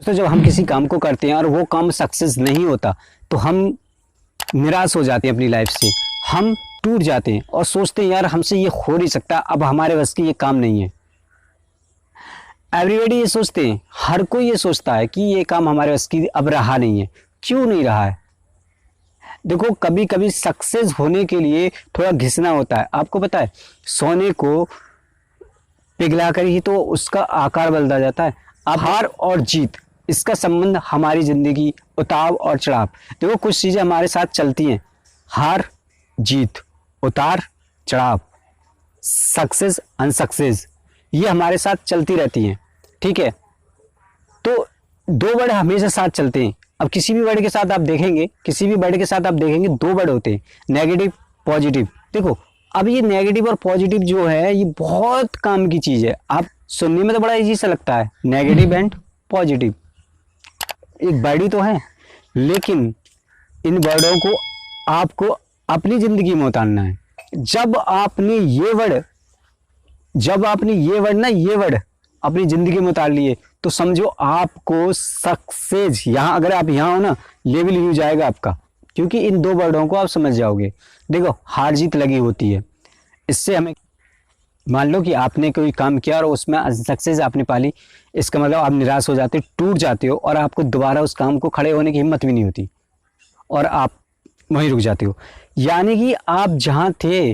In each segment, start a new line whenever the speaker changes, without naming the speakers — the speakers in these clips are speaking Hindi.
तो जब हम किसी काम को करते हैं और वो काम सक्सेस नहीं होता तो हम निराश हो जाते हैं अपनी लाइफ से, हम टूट जाते हैं और सोचते हैं यार हमसे ये हो नहीं सकता, अब हमारे बस की ये काम नहीं है। एवरीबॉडी ये सोचते हैं, हर कोई ये सोचता है कि ये काम हमारे बस की अब रहा नहीं है। क्यों नहीं रहा है? देखो, कभी कभी सक्सेस होने के लिए थोड़ा घिसना होता है। आपको पता है, सोने को पिघलाकर ही तो उसका आकार बदला जाता है। अब हार और जीत, इसका संबंध हमारी जिंदगी, उतार और चढ़ाव। देखो, कुछ चीजें हमारे साथ चलती हैं, हार जीत, उतार चढ़ाव, सक्सेस अनसक्सेस, ये हमारे साथ चलती रहती हैं। ठीक है, तो दो वर्ड हमेशा साथ चलते हैं। अब किसी भी वर्ड के साथ आप देखेंगे, किसी भी वर्ड के साथ आप देखेंगे, दो वर्ड होते हैं, नेगेटिव पॉजिटिव। देखो, अब ये नेगेटिव और पॉजिटिव जो है ये बहुत काम की चीज है। आप सुनने में तो बड़ा इजी सा लगता है, नेगेटिव एंड पॉजिटिव, एक वर्ड तो है, लेकिन इन वर्डों को आपको अपनी जिंदगी में उतारना है। जब आपने ये वर्ड ना, ये वर्ड अपनी जिंदगी में उतार लिए तो समझो आपको सक्सेस, यहाँ अगर आप यहाँ हो ना, लेवल ही हो जाएगा आपका, क्योंकि इन दो वर्डों को आप समझ जाओगे। देखो, हार जीत लगी होती है, इससे हमें, मान लो कि आपने कोई काम किया और उसमें सक्सेस आपने पाली, इसका मतलब आप निराश हो जाते हो, टूट जाते हो और आपको दोबारा उस काम को खड़े होने की हिम्मत भी नहीं होती और आप वहीं रुक जाते हो। यानी कि आप जहाँ थे,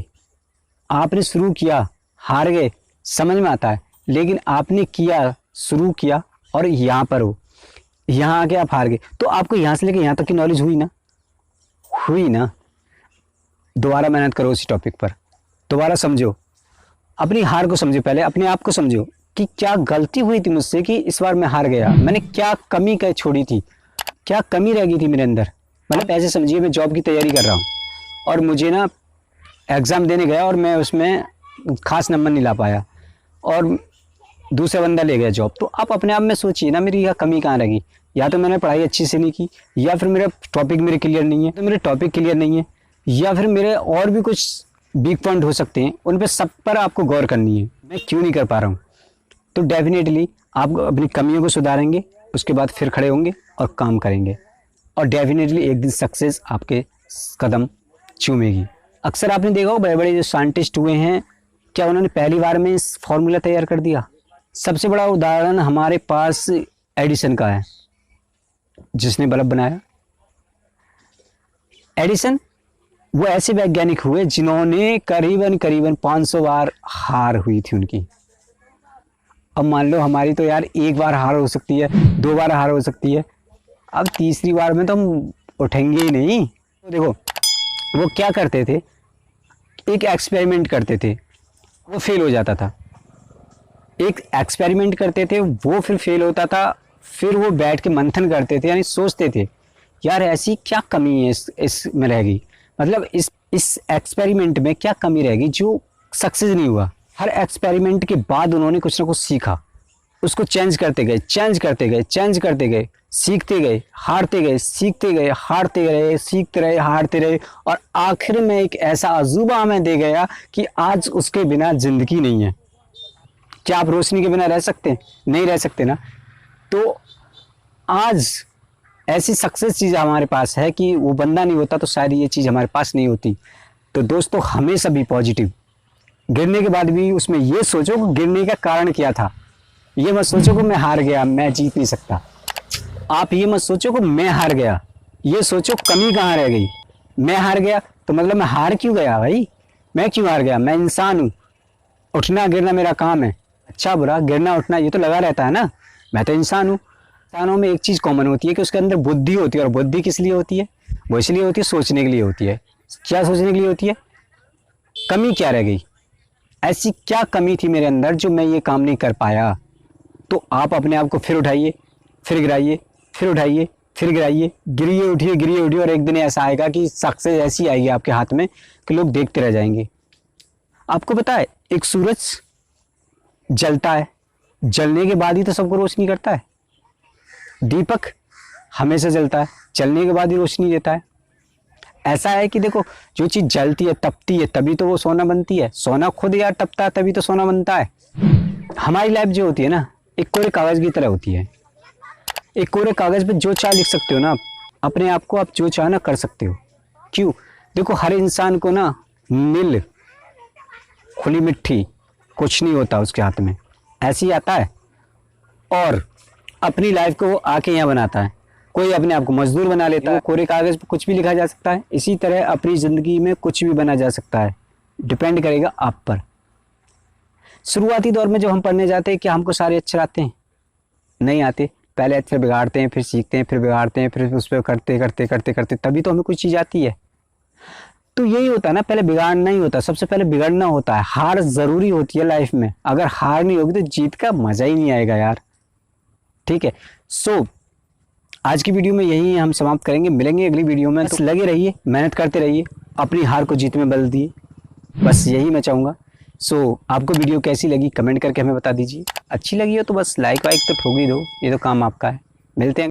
आपने शुरू किया, हार गए, समझ में आता है, लेकिन आपने किया, शुरू किया और यहाँ पर हो, यहाँ आके आप हार गए, तो आपको यहाँ से लेके यहाँ तक की नॉलेज हुई ना। दोबारा मेहनत करो उसी टॉपिक पर, दोबारा समझो, अपनी हार को समझो, पहले अपने आप को समझो कि क्या गलती हुई थी मुझसे कि इस बार मैं हार गया, मैंने क्या कमी कर छोड़ी थी, क्या कमी रह गई थी मेरे अंदर। मतलब ऐसे समझिए, मैं जॉब की तैयारी कर रहा हूँ और मुझे ना एग्ज़ाम देने गया और मैं उसमें खास नंबर नहीं ला पाया और दूसरा बंदा ले गया जॉब। तो आप अपने आप में सोचिए ना, मेरी यह कमी कहाँ रहेगी, या तो मैंने पढ़ाई अच्छी से नहीं की, या फिर मेरा टॉपिक मेरे क्लियर नहीं है, तो मेरे टॉपिक क्लियर नहीं है, या फिर मेरे और भी कुछ वीक पॉइंट हो सकते हैं, उन पर सब पर आपको गौर करनी है, मैं क्यों नहीं कर पा रहा हूँ। तो डेफिनेटली आप अपनी कमियों को सुधारेंगे, उसके बाद फिर खड़े होंगे और काम करेंगे और डेफिनेटली एक दिन सक्सेस आपके कदम चूमेगी। अक्सर आपने देखा हो, बड़े बड़े जो साइंटिस्ट हुए हैं, क्या उन्होंने पहली बार में इस फॉर्मूला तैयार कर दिया? सबसे बड़ा उदाहरण हमारे पास एडिसन का है, जिसने बल्ब बनाया। एडिसन वो ऐसे वैज्ञानिक हुए जिन्होंने करीबन 500 बार हार हुई थी उनकी। अब मान लो हमारी तो यार एक बार हार हो सकती है, 2 बार हार हो सकती है, अब तीसरी बार में तो हम उठेंगे ही नहीं। तो देखो, वो क्या करते थे, एक एक्सपेरिमेंट करते थे, वो फेल हो जाता था, एक एक्सपेरिमेंट करते थे, वो फिर फेल होता था, फिर वो बैठ के मंथन करते थे, यानी सोचते थे यार ऐसी क्या कमी है इसमें रहेगी, मतलब इस एक्सपेरिमेंट में क्या कमी रहेगी जो सक्सेस नहीं हुआ। हर एक्सपेरिमेंट के बाद उन्होंने कुछ ना कुछ सीखा, उसको चेंज करते गए, सीखते गए, हारते गए, सीखते गए, हारते गए, सीखते रहे, हारते रहे, और आखिर में एक ऐसा अजूबा हमें दे गया कि आज उसके बिना जिंदगी नहीं है। क्या आप रोशनी के बिना रह सकते हैं? नहीं रह सकते ना। तो आज ऐसी सक्सेस चीज़ हमारे पास है कि वो बंदा नहीं होता तो शायद ये चीज़ हमारे पास नहीं होती। तो दोस्तों, हमेशा भी पॉजिटिव, गिरने के बाद भी उसमें ये सोचो कि गिरने का कारण क्या था। ये मत सोचो कि मैं हार गया, मैं जीत नहीं सकता। आप ये मत सोचो कि मैं हार गया, ये सोचो कमी कहाँ रह गई। मैं हार गया तो मतलब मैं हार क्यों गया भाई, मैं क्यों हार गया? मैं इंसान हूँ, उठना गिरना मेरा काम है, अच्छा बुरा गिरना उठना ये तो लगा रहता है ना। मैं तो इंसान हूँ। इंसानों में एक चीज़ कॉमन होती है कि उसके अंदर बुद्धि होती है, और बुद्धि किस लिए होती है? वो इसलिए होती है, सोचने के लिए होती है। क्या सोचने के लिए होती है? कमी क्या रह गई, ऐसी क्या कमी थी मेरे अंदर जो मैं ये काम नहीं कर पाया। तो आप अपने आप को फिर उठाइए, फिर गिराइए, फिर उठाइए, फिर गिराइए, गिरिए उठिए, और एक दिन ऐसा आएगा कि सक्सेस ऐसी आएगी आपके हाथ में कि लोग देखते रह जाएंगे। आपको पता है, एक सूरज जलता है, जलने के बाद ही तो सबको रोशनी करता है। दीपक हमेशा जलता है, जलने के बाद ही रोशनी देता है। ऐसा है कि देखो, जो चीज़ जलती है, तपती है, तभी तो वो सोना बनती है। सोना खुद यार तपता है तभी तो सोना बनता है। हमारी लाइफ जो होती है ना, एक कोरे कागज़ की तरह होती है। एक कोरे कागज पे जो चाह लिख सकते हो ना आप, अपने आप को आप जो चाहना कर सकते हो। क्यों? देखो हर इंसान को ना मिल खुली मिट्टी कुछ नहीं होता उसके हाथ में, ऐसे ही आता है और अपनी लाइफ को वो आके यहाँ बनाता है। कोई अपने आप को मजदूर बना लेता है। कोरे कागज पे कुछ भी लिखा जा सकता है, इसी तरह अपनी ज़िंदगी में कुछ भी बना जा सकता है, डिपेंड करेगा आप पर। शुरुआती दौर में जब हम पढ़ने जाते हैं क्या हमको सारे अक्षर आते हैं? नहीं आते। पहले अक्षर बिगाड़ते हैं, फिर सीखते हैं, फिर बिगाड़ते हैं, फिर उस पर करते करते करते करते तभी तो हमें कुछ चीज़ आती है। तो यही होता है ना, पहले बिगाड़ना ही होता है, सबसे पहले बिगड़ना होता है। हार ज़रूरी होती है लाइफ में, अगर हार नहीं होगी तो जीत का मज़ा ही नहीं आएगा यार। ठीक है, सो आज की वीडियो में यही हम समाप्त करेंगे, मिलेंगे अगली वीडियो में। तो लगे रहिए, मेहनत करते रहिए, अपनी हार को जीत में बदल दिए, बस यही मैं चाहूँगा। सो आपको वीडियो कैसी लगी कमेंट करके हमें बता दीजिए। अच्छी लगी हो तो बस लाइक वाइक तो ठोक ही दो, ये तो काम आपका है। मिलते हैं।